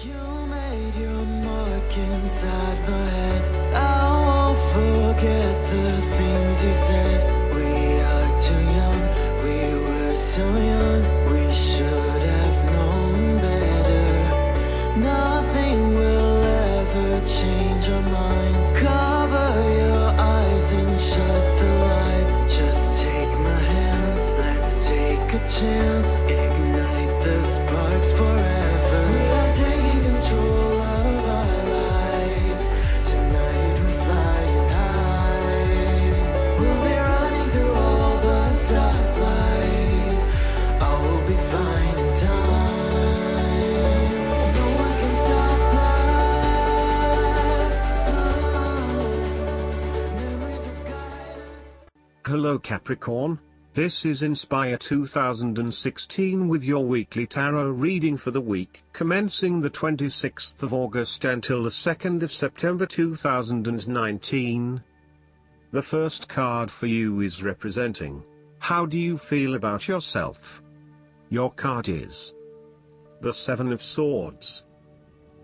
You made your mark inside my head. I won't forget the things you said. We are too young, we were so young. We should have known better. Nothing will ever change our minds. Cover your eyes and shut the lights. Just take my hands, let's take a chance. Ignite the sparks forever. We are taking control of our lives. Tonight we're flying high. We'll be running through all the stoplights. All will be fine in time. No one can stop us. Memories will guide us. Hello Capricorn, this is Inspire 2016 with your weekly tarot reading for the week commencing the 26th of August until the 2nd of September 2019. The first card for you is representing, how do you feel about yourself? Your card is the Seven of Swords.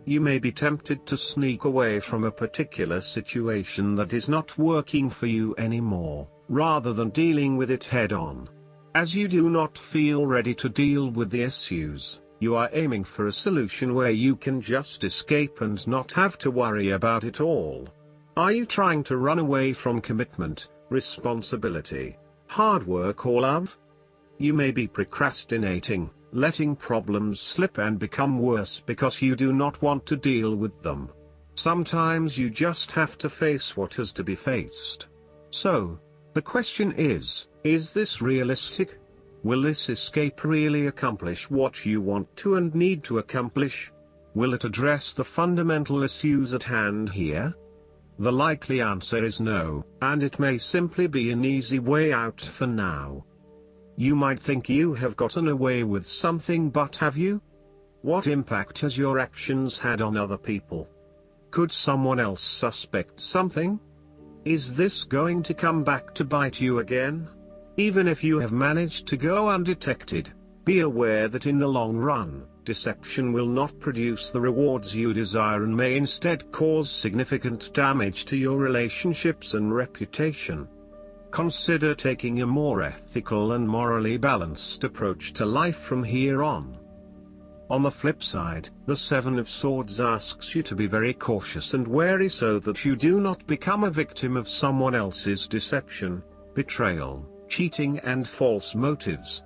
You may be tempted to sneak away from a particular situation that is not working for you anymore, rather than dealing with it head-on. As you do not feel ready to deal with the issues, you are aiming for a solution where you can just escape and not have to worry about it all. Are you trying to run away from commitment, responsibility, hard work or love? You may be procrastinating, letting problems slip and become worse because you do not want to deal with them. Sometimes you just have to face what has to be faced. So, the question is this realistic? Will this escape really accomplish what you want to and need to accomplish? Will it address the fundamental issues at hand here? The likely answer is no, and it may simply be an easy way out for now. You might think you have gotten away with something, but have you? What impact has your actions had on other people? Could someone else suspect something? Is this going to come back to bite you again? Even if you have managed to go undetected, be aware that in the long run, deception will not produce the rewards you desire and may instead cause significant damage to your relationships and reputation. Consider taking a more ethical and morally balanced approach to life from here on. On the flip side, the Seven of Swords asks you to be very cautious and wary so that you do not become a victim of someone else's deception, betrayal, cheating and false motives.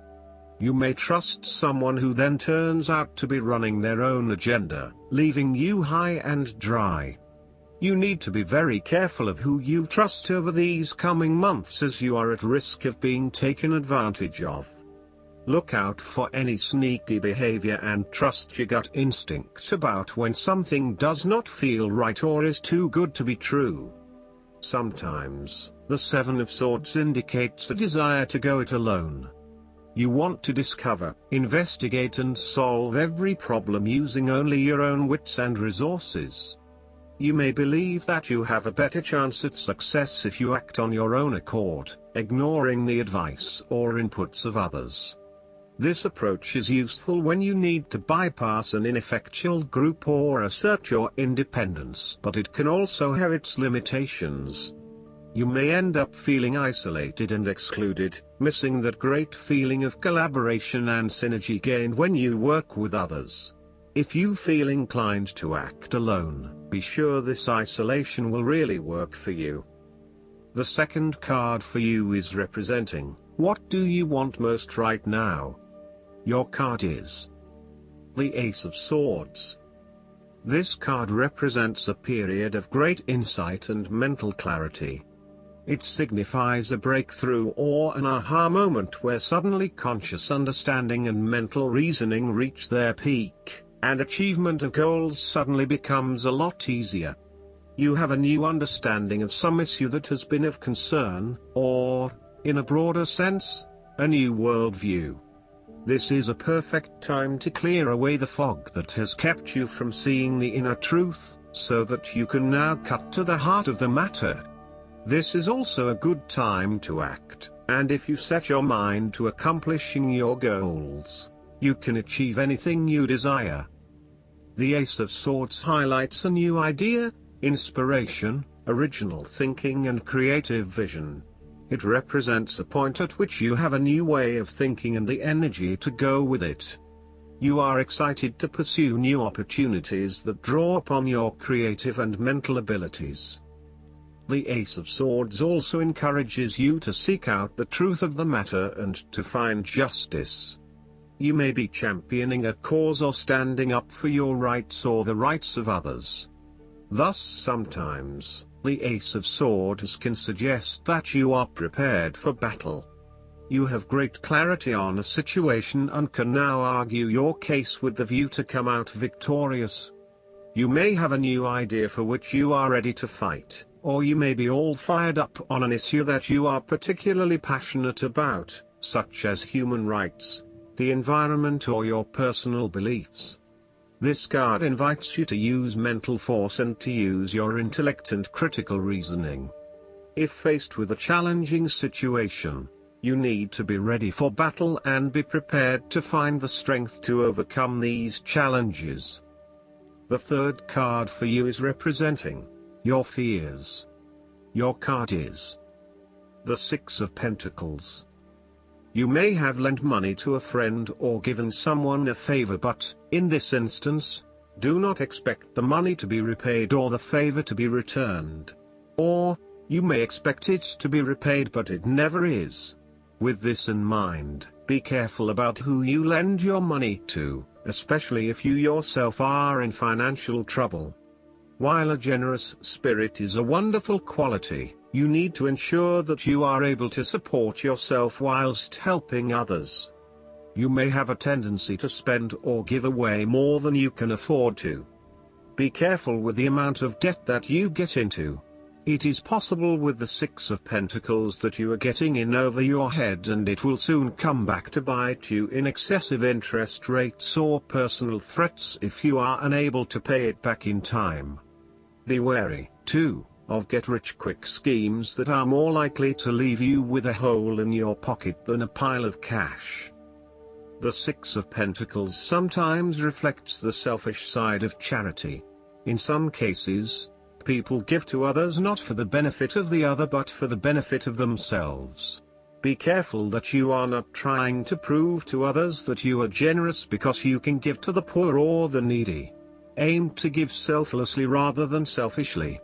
You may trust someone who then turns out to be running their own agenda, leaving you high and dry. You need to be very careful of who you trust over these coming months, as you are at risk of being taken advantage of. Look out for any sneaky behavior and trust your gut instinct about when something does not feel right or is too good to be true. Sometimes, the Seven of Swords indicates a desire to go it alone. You want to discover, investigate and solve every problem using only your own wits and resources. You may believe that you have a better chance at success if you act on your own accord, ignoring the advice or inputs of others. This approach is useful when you need to bypass an ineffectual group or assert your independence, but it can also have its limitations. You may end up feeling isolated and excluded, missing that great feeling of collaboration and synergy gained when you work with others. If you feel inclined to act alone, be sure this isolation will really work for you. The second card for you is representing, what do you want most right now? Your card is the Ace of Swords. This card represents a period of great insight and mental clarity. It signifies a breakthrough or an aha moment where suddenly conscious understanding and mental reasoning reach their peak, and achievement of goals suddenly becomes a lot easier. You have a new understanding of some issue that has been of concern, or, in a broader sense, a new worldview. This is a perfect time to clear away the fog that has kept you from seeing the inner truth, so that you can now cut to the heart of the matter. This is also a good time to act, and if you set your mind to accomplishing your goals, you can achieve anything you desire. The Ace of Swords highlights a new idea, inspiration, original thinking and creative vision. It represents a point at which you have a new way of thinking and the energy to go with it. You are excited to pursue new opportunities that draw upon your creative and mental abilities. The Ace of Swords also encourages you to seek out the truth of the matter and to find justice. You may be championing a cause or standing up for your rights or the rights of others. Thus sometimes, the Ace of Swords can suggest that you are prepared for battle. You have great clarity on a situation and can now argue your case with the view to come out victorious. You may have a new idea for which you are ready to fight, or you may be all fired up on an issue that you are particularly passionate about, such as human rights, the environment or your personal beliefs. This card invites you to use mental force and to use your intellect and critical reasoning. If faced with a challenging situation, you need to be ready for battle and be prepared to find the strength to overcome these challenges. The third card for you is representing your fears. Your card is the Six of Pentacles. You may have lent money to a friend or given someone a favor, but, in this instance, do not expect the money to be repaid or the favor to be returned. Or, you may expect it to be repaid but it never is. With this in mind, be careful about who you lend your money to, especially if you yourself are in financial trouble. While a generous spirit is a wonderful quality, you need to ensure that you are able to support yourself whilst helping others. You may have a tendency to spend or give away more than you can afford to. Be careful with the amount of debt that you get into. It is possible with the Six of Pentacles that you are getting in over your head and it will soon come back to bite you in excessive interest rates or personal threats if you are unable to pay it back in time. Be wary, too, of get-rich-quick schemes that are more likely to leave you with a hole in your pocket than a pile of cash. The Six of Pentacles sometimes reflects the selfish side of charity. In some cases, people give to others not for the benefit of the other but for the benefit of themselves. Be careful that you are not trying to prove to others that you are generous because you can give to the poor or the needy. Aim to give selflessly rather than selfishly.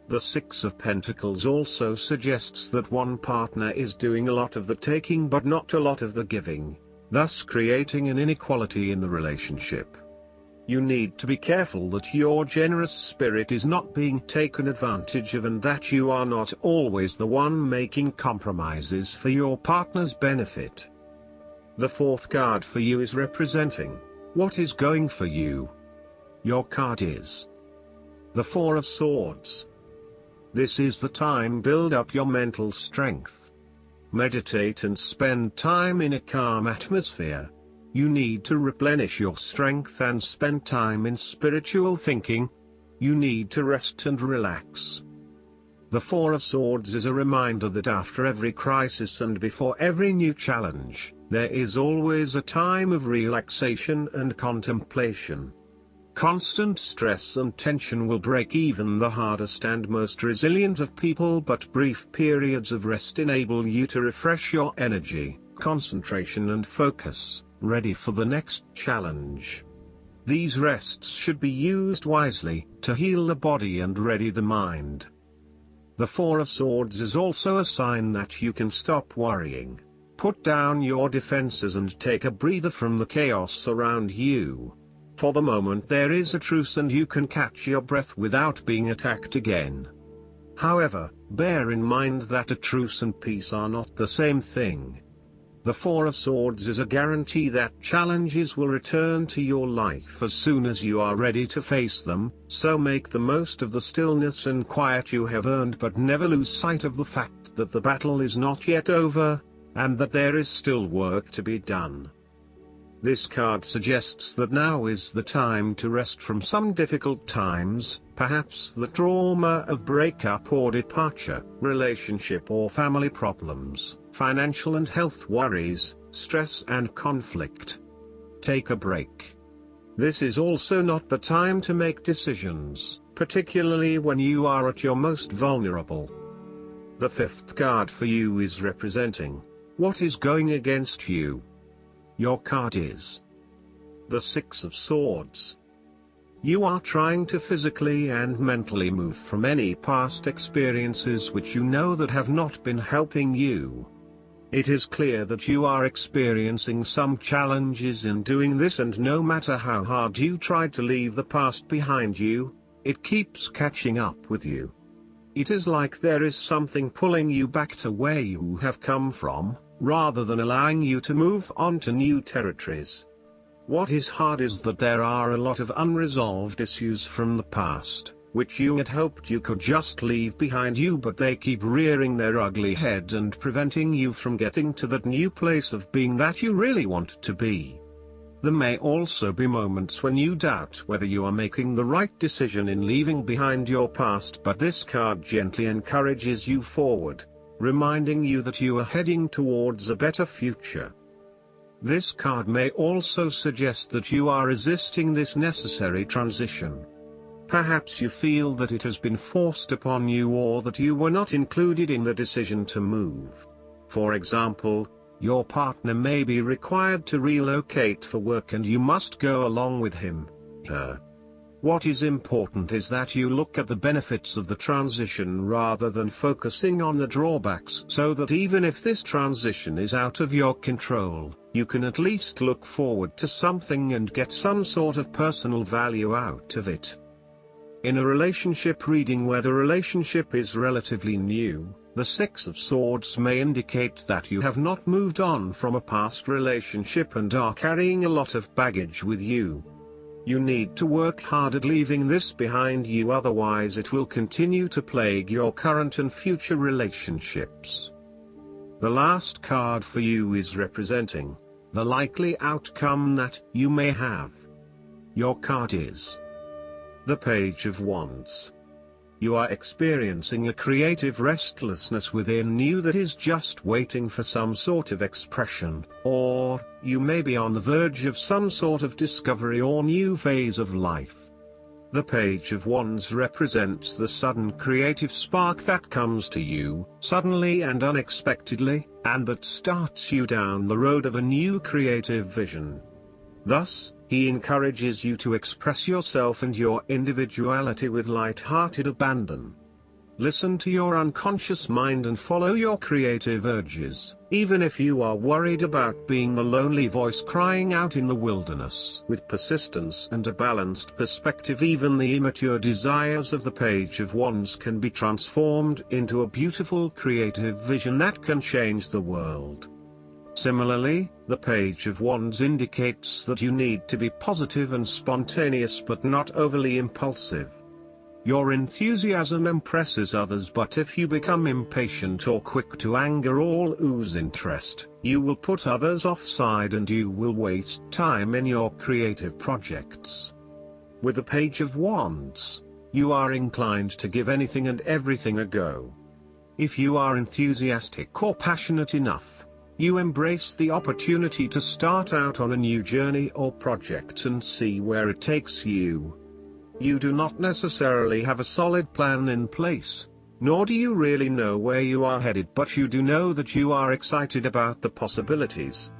The Six of Pentacles also suggests that one partner is doing a lot of the taking but not a lot of the giving, thus creating an inequality in the relationship. You need to be careful that your generous spirit is not being taken advantage of and that you are not always the one making compromises for your partner's benefit. The fourth card for you is representing what is going for you. Your card is the Four of Swords. This is the time to build up your mental strength. Meditate and spend time in a calm atmosphere. You need to replenish your strength and spend time in spiritual thinking. You need to rest and relax. The Four of Swords is a reminder that after every crisis and before every new challenge, there is always a time of relaxation and contemplation. Constant stress and tension will break even the hardest and most resilient of people, but brief periods of rest enable you to refresh your energy, concentration and focus, ready for the next challenge. These rests should be used wisely, to heal the body and ready the mind. The Four of Swords is also a sign that you can stop worrying, put down your defenses and take a breather from the chaos around you. For the moment there is a truce and you can catch your breath without being attacked again. However, bear in mind that a truce and peace are not the same thing. The Four of Swords is a guarantee that challenges will return to your life as soon as you are ready to face them, so make the most of the stillness and quiet you have earned, but never lose sight of the fact that the battle is not yet over, and that there is still work to be done. This card suggests that now is the time to rest from some difficult times, perhaps the trauma of breakup or departure, relationship or family problems, financial and health worries, stress and conflict. Take a break. This is also not the time to make decisions, particularly when you are at your most vulnerable. The fifth card for you is representing what is going against you. Your card is the Six of Swords. You are trying to physically and mentally move from any past experiences which you know that have not been helping you. It is clear that you are experiencing some challenges in doing this, and no matter how hard you try to leave the past behind you, it keeps catching up with you. It is like there is something pulling you back to where you have come from, rather than allowing you to move on to new territories. What is hard is that there are a lot of unresolved issues from the past, which you had hoped you could just leave behind you, but they keep rearing their ugly head and preventing you from getting to that new place of being that you really want to be. There may also be moments when you doubt whether you are making the right decision in leaving behind your past, but this card gently encourages you forward, reminding you that you are heading towards a better future. This card may also suggest that you are resisting this necessary transition. Perhaps you feel that it has been forced upon you, or that you were not included in the decision to move. For example, your partner may be required to relocate for work and you must go along with him, her. What is important is that you look at the benefits of the transition rather than focusing on the drawbacks, so that even if this transition is out of your control, you can at least look forward to something and get some sort of personal value out of it. In a relationship reading where the relationship is relatively new, the Six of Swords may indicate that you have not moved on from a past relationship and are carrying a lot of baggage with you. You need to work hard at leaving this behind you, otherwise it will continue to plague your current and future relationships. The last card for you is representing the likely outcome that you may have. Your card is the Page of Wands. You are experiencing a creative restlessness within you that is just waiting for some sort of expression, or you may be on the verge of some sort of discovery or new phase of life. The Page of Wands represents the sudden creative spark that comes to you, suddenly and unexpectedly, and that starts you down the road of a new creative vision. Thus, he encourages you to express yourself and your individuality with light-hearted abandon. Listen to your unconscious mind and follow your creative urges, even if you are worried about being the lonely voice crying out in the wilderness. With persistence and a balanced perspective, even the immature desires of the Page of Wands can be transformed into a beautiful creative vision that can change the world. Similarly, the Page of Wands indicates that you need to be positive and spontaneous but not overly impulsive. Your enthusiasm impresses others, but if you become impatient or quick to anger or lose interest, you will put others offside and you will waste time in your creative projects. With the Page of Wands, you are inclined to give anything and everything a go. If you are enthusiastic or passionate enough, you embrace the opportunity to start out on a new journey or project and see where it takes you. You do not necessarily have a solid plan in place, nor do you really know where you are headed, but you do know that you are excited about the possibilities.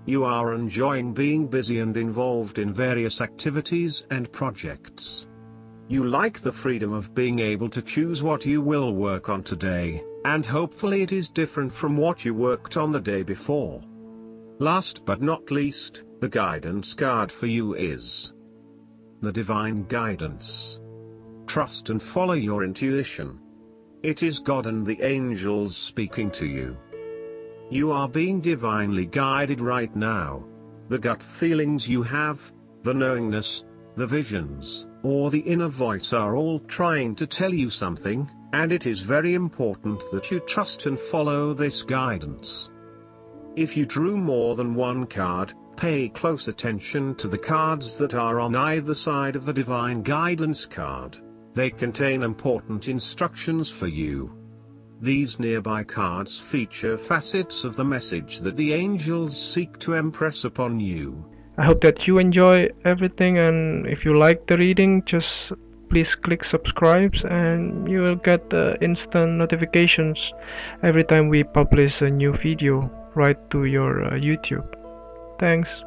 You are enjoying being busy and involved in various activities and projects. You like the freedom of being able to choose what you will work on today, and hopefully it is different from what you worked on the day before. Last but not least, the guidance card for you is the Divine Guidance. Trust and follow your intuition. It is God and the angels speaking to you. You are being divinely guided right now. The gut feelings you have, the knowingness, the visions, or the inner voice are all trying to tell you something, and it is very important that you trust and follow this guidance. If you drew more than one card, pay close attention to the cards that are on either side of the Divine Guidance card. They contain important instructions for you. These nearby cards feature facets of the message that the angels seek to impress upon you. I hope that you enjoy everything, and if you like the reading, just please click subscribe and you will get instant notifications every time we publish a new video right to your YouTube. Thanks.